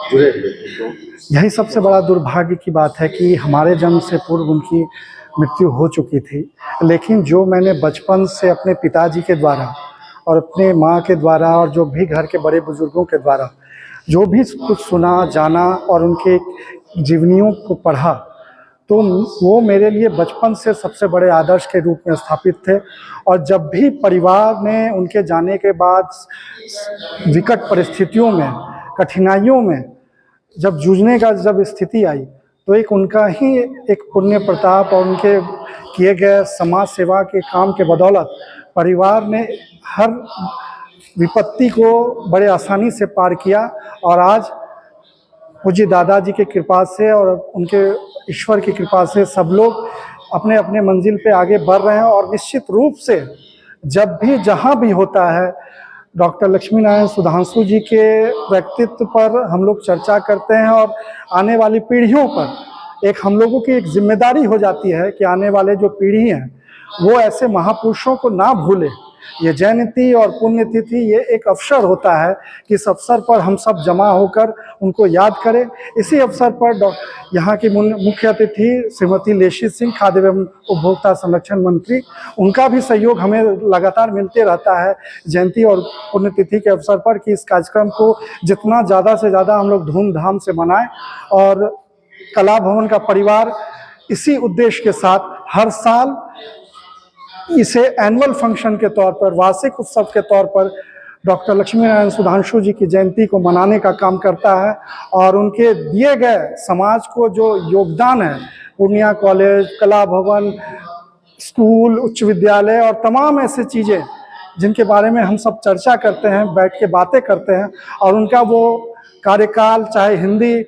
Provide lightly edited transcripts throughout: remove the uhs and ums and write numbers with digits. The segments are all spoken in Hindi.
जुड़े हुए थे। तो यही सबसे बड़ा दुर्भाग्य की बात है कि हमारे जन्म से पूर्व उनकी मृत्यु हो चुकी थी, लेकिन जो मैंने बचपन से अपने पिताजी के द्वारा और अपने माँ के द्वारा और जो भी घर के बड़े बुजुर्गों के द्वारा जो भी कुछ सुना, जाना और उनके जीवनियों को पढ़ा, तो वो मेरे लिए बचपन से सबसे बड़े आदर्श के रूप में स्थापित थे। और जब भी परिवार ने उनके जाने के बाद विकट परिस्थितियों में, कठिनाइयों में जब जूझने का जब स्थिति आई, तो एक उनका ही एक पुण्य प्रताप और उनके किए गए समाज सेवा के काम के बदौलत परिवार ने हर विपत्ति को बड़े आसानी से पार किया। और आज पूज्य दादाजी की कृपा से और उनके ईश्वर की कृपा से सब लोग अपने अपने मंजिल पे आगे बढ़ रहे हैं। और निश्चित रूप से जब भी जहाँ भी होता है, डॉक्टर लक्ष्मी नारायण सुधांशु जी के व्यक्तित्व पर हम लोग चर्चा करते हैं और आने वाली पीढ़ियों पर एक हम लोगों की एक जिम्मेदारी हो जाती है कि आने वाले जो पीढ़ी हैं वो ऐसे महापुरुषों को ना भूले। ये जयंती और पुण्यतिथि ये एक अवसर होता है कि इस अवसर पर हम सब जमा होकर उनको याद करें। इसी अवसर पर यहाँ की मुख्य अतिथि श्रीमती लेशी सिंह, खाद्य एवं उपभोक्ता संरक्षण मंत्री, उनका भी सहयोग हमें लगातार मिलते रहता है जयंती और पुण्यतिथि के अवसर पर कि इस कार्यक्रम को जितना ज़्यादा से ज़्यादा हम लोग धूमधाम से मनाएं। और कला भवन का परिवार इसी उद्देश्य के साथ हर साल इसे एनुअल फंक्शन के तौर पर, वार्षिक उत्सव के तौर पर डॉक्टर लक्ष्मी नारायण सुधांशु जी की जयंती को मनाने का काम करता है। और उनके दिए गए समाज को जो योगदान है, पूर्णिया कॉलेज, कला भवन, स्कूल, उच्च विद्यालय और तमाम ऐसे चीज़ें जिनके बारे में हम सब चर्चा करते हैं, बैठ के बातें करते हैं, और उनका वो कार्यकाल चाहे हिंदी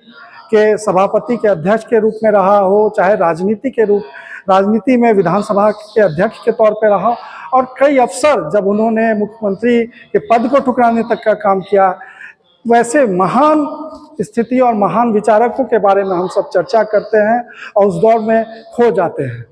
के सभापति के अध्यक्ष के रूप में रहा हो, चाहे राजनीति में विधानसभा के अध्यक्ष के तौर पे रहा, और कई अवसर जब उन्होंने मुख्यमंत्री के पद को ठुकराने तक का काम किया, वैसे महान स्थिति और महान विचारकों के बारे में हम सब चर्चा करते हैं और उस दौर में खो जाते हैं।